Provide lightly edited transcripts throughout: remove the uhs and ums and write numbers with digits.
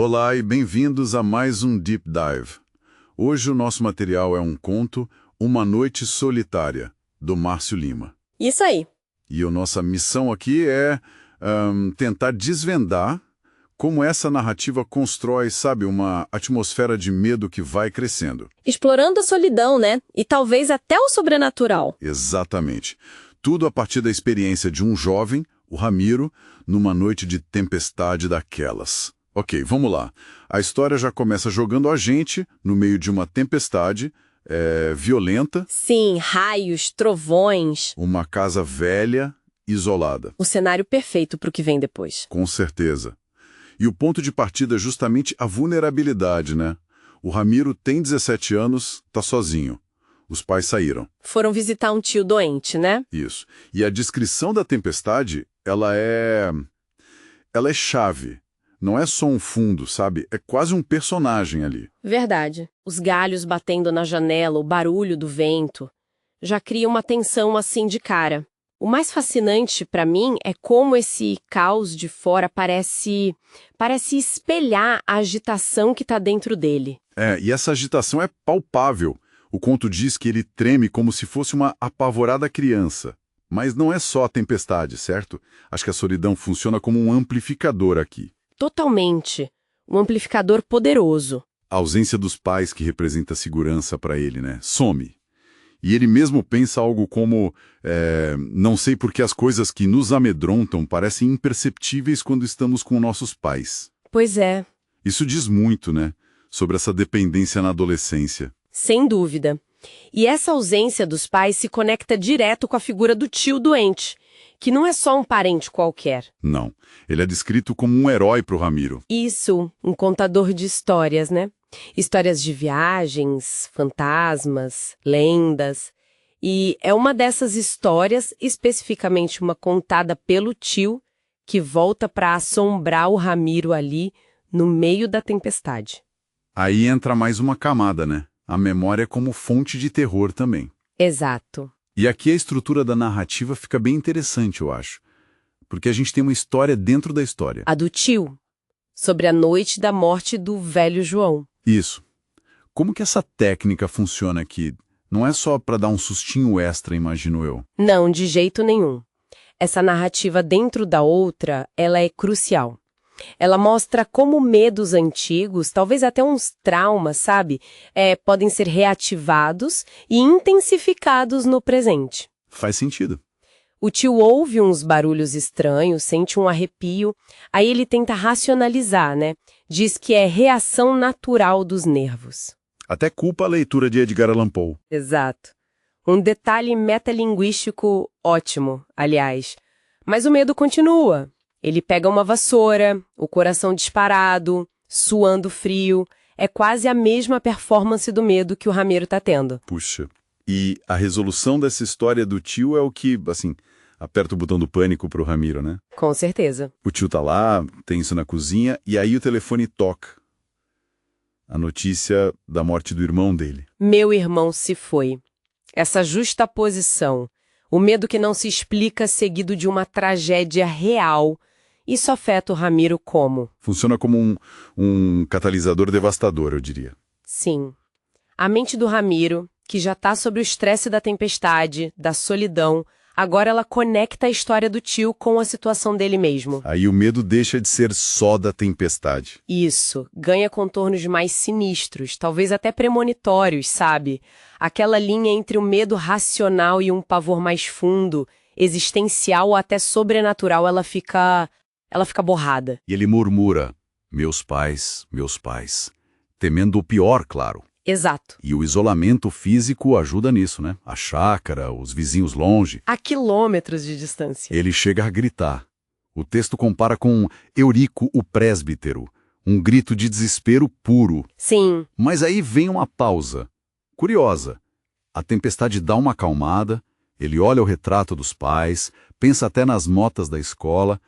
Olá e bem-vindos a mais um Deep Dive. Hoje o nosso material é um conto, Uma Noite Solitária, do Márcio Lima. Isso aí. E a nossa missão aqui é tentar desvendar como essa narrativa constrói, sabe, uma atmosfera de medo que vai crescendo. Explorando a solidão, né? E talvez até o sobrenatural. Exatamente. Tudo a partir da experiência de um jovem, o Ramiro, numa noite de tempestade daquelas. Ok, vamos lá. A história já começa jogando a gente no meio de uma tempestade violenta. Sim, raios, trovões. Uma casa velha, isolada. O cenário perfeito para o que vem depois. Com certeza. E o ponto de partida é justamente a vulnerabilidade, né? O Ramiro tem 17 anos, tá sozinho. Os pais saíram. Foram visitar um tio doente, né? Isso. E a descrição da tempestade, ela é chave. Não é só um fundo, sabe? É quase um personagem ali. Verdade. Os galhos batendo na janela, o barulho do vento, já cria uma tensão assim de cara. O mais fascinante para mim é como esse caos de fora parece espelhar a agitação que está dentro dele. E essa agitação é palpável. O conto diz que ele treme como se fosse uma apavorada criança. Mas não é só a tempestade, certo? Acho que a solidão funciona como um amplificador aqui. Totalmente. Um amplificador poderoso. A ausência dos pais que representa segurança para ele, né? Some. E ele mesmo pensa algo como, não sei por que as coisas que nos amedrontam parecem imperceptíveis quando estamos com nossos pais. Pois é. Isso diz muito, né? Sobre essa dependência na adolescência. Sem dúvida. E essa ausência dos pais se conecta direto com a figura do tio doente, que não é só um parente qualquer. Não. Ele é descrito como um herói para o Ramiro. Isso, um contador de histórias, né? Histórias de viagens, fantasmas, lendas. E é uma dessas histórias, especificamente uma contada pelo tio, que volta para assombrar o Ramiro ali no meio da tempestade. Aí entra mais uma camada, né? A memória como fonte de terror também. Exato. E aqui a estrutura da narrativa fica bem interessante, eu acho. Porque a gente tem uma história dentro da história. A do tio, sobre a noite da morte do velho João. Isso. Como que essa técnica funciona aqui? Não é só para dar um sustinho extra, imagino eu. Não, de jeito nenhum. Essa narrativa dentro da outra, ela é crucial. Ela mostra como medos antigos, talvez até uns traumas, sabe? Podem ser reativados e intensificados no presente. Faz sentido. O tio ouve uns barulhos estranhos, sente um arrepio, aí ele tenta racionalizar, né? Diz que é reação natural dos nervos. Até culpa a leitura de Edgar Allan Poe. Exato. Um detalhe metalinguístico ótimo, aliás. Mas o medo continua. Ele pega uma vassoura, o coração disparado, suando frio. É quase a mesma performance do medo que o Ramiro tá tendo. Puxa. E a resolução dessa história do tio é o que, assim, aperta o botão do pânico pro Ramiro, né? Com certeza. O tio tá lá, tem isso na cozinha, e aí o telefone toca. A notícia da morte do irmão dele. Meu irmão se foi. Essa justaposição, o medo que não se explica seguido de uma tragédia real. Isso afeta o Ramiro como? Funciona como um catalisador devastador, eu diria. Sim. A mente do Ramiro, que já está sob o estresse da tempestade, da solidão, agora ela conecta a história do tio com a situação dele mesmo. Aí o medo deixa de ser só da tempestade. Isso, ganha contornos mais sinistros, talvez até premonitórios, sabe? Aquela linha entre o medo racional e um pavor mais fundo, existencial ou até sobrenatural, ela fica borrada. E ele murmura, meus pais, temendo o pior, claro. Exato. E o isolamento físico ajuda nisso, né? A chácara, os vizinhos longe. A quilômetros de distância. Ele chega a gritar. O texto compara com Eurico, o presbítero. Um grito de desespero puro. Sim. Mas aí vem uma pausa. Curiosa. A tempestade dá uma acalmada, ele olha o retrato dos pais, pensa até nas notas da escola.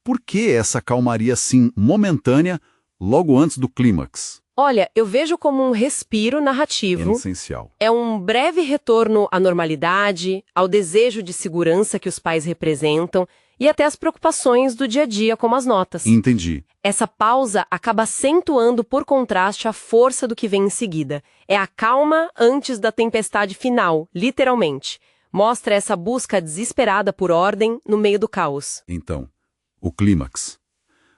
Por que essa calmaria assim momentânea logo antes do clímax? Olha, eu vejo como um respiro narrativo. É essencial. É um breve retorno à normalidade, ao desejo de segurança que os pais representam, e até as preocupações do dia a dia, como as notas. Entendi. Essa pausa acaba acentuando por contraste a força do que vem em seguida. É a calma antes da tempestade final, literalmente. Mostra essa busca desesperada por ordem no meio do caos. Então, o clímax.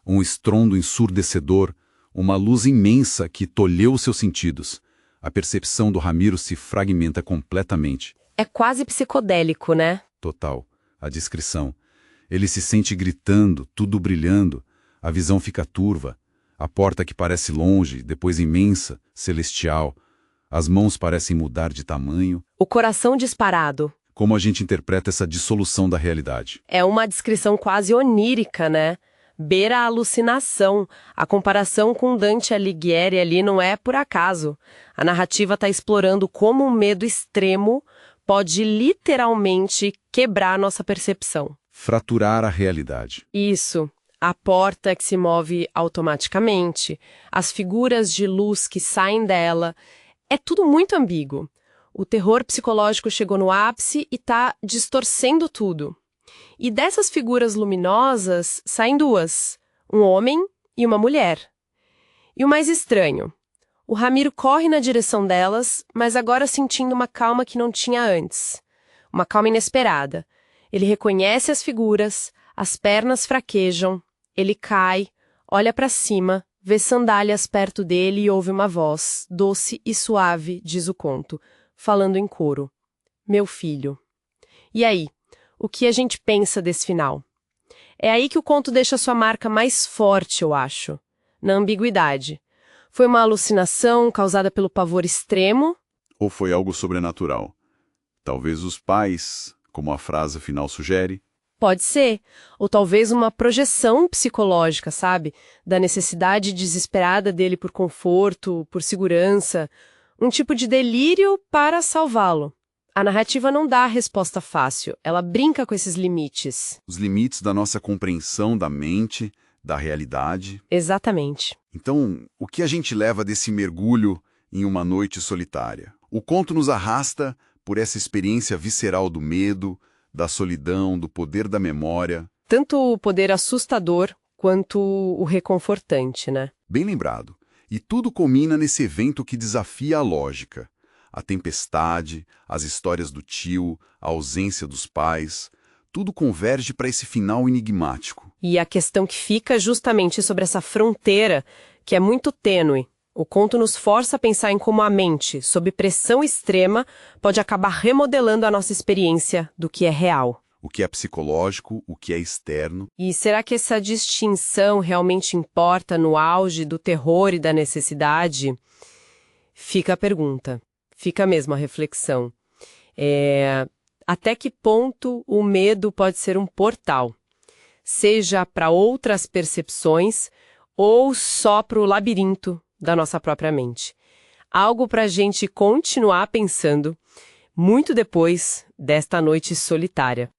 Um estrondo ensurdecedor, uma luz imensa que tolheu seus sentidos. A percepção do Ramiro se fragmenta completamente. É quase psicodélico, né? Total. A descrição. Ele se sente gritando, tudo brilhando. A visão fica turva. A porta que parece longe, depois imensa, celestial. As mãos parecem mudar de tamanho. O coração disparado. Como a gente interpreta essa dissolução da realidade? É uma descrição quase onírica, né? Beira a alucinação. A comparação com Dante Alighieri ali não é por acaso. A narrativa está explorando como um medo extremo pode literalmente quebrar nossa percepção. Fraturar a realidade. Isso. A porta que se move automaticamente, as figuras de luz que saem dela, é tudo muito ambíguo. O terror psicológico chegou no ápice e está distorcendo tudo. E dessas figuras luminosas saem duas, um homem e uma mulher. E o mais estranho, o Ramiro corre na direção delas, mas agora sentindo uma calma que não tinha antes. Uma calma inesperada. Ele reconhece as figuras, as pernas fraquejam, ele cai, olha para cima, vê sandálias perto dele e ouve uma voz, doce e suave, diz o conto, falando em coro. Meu filho. E aí, o que a gente pensa desse final? É aí que o conto deixa sua marca mais forte, eu acho, na ambiguidade. Foi uma alucinação causada pelo pavor extremo? Ou foi algo sobrenatural? Talvez os pais, como a frase final sugere. Pode ser. Ou talvez uma projeção psicológica, sabe? Da necessidade desesperada dele por conforto, por segurança. Um tipo de delírio para salvá-lo. A narrativa não dá a resposta fácil. Ela brinca com esses limites. Os limites da nossa compreensão da mente, da realidade. Exatamente. Então, o que a gente leva desse mergulho em uma noite solitária? O conto nos arrasta por essa experiência visceral do medo, da solidão, do poder da memória. Tanto o poder assustador quanto o reconfortante, né? Bem lembrado. E tudo culmina nesse evento que desafia a lógica. A tempestade, as histórias do tio, a ausência dos pais, tudo converge para esse final enigmático. E a questão que fica justamente sobre essa fronteira, que é muito tênue. O conto nos força a pensar em como a mente, sob pressão extrema, pode acabar remodelando a nossa experiência do que é real. O que é psicológico, o que é externo. E será que essa distinção realmente importa no auge do terror e da necessidade? Fica a pergunta. Fica mesmo a reflexão. Até que ponto o medo pode ser um portal? Seja para outras percepções ou só para o labirinto da nossa própria mente. Algo para a gente continuar pensando muito depois desta noite solitária.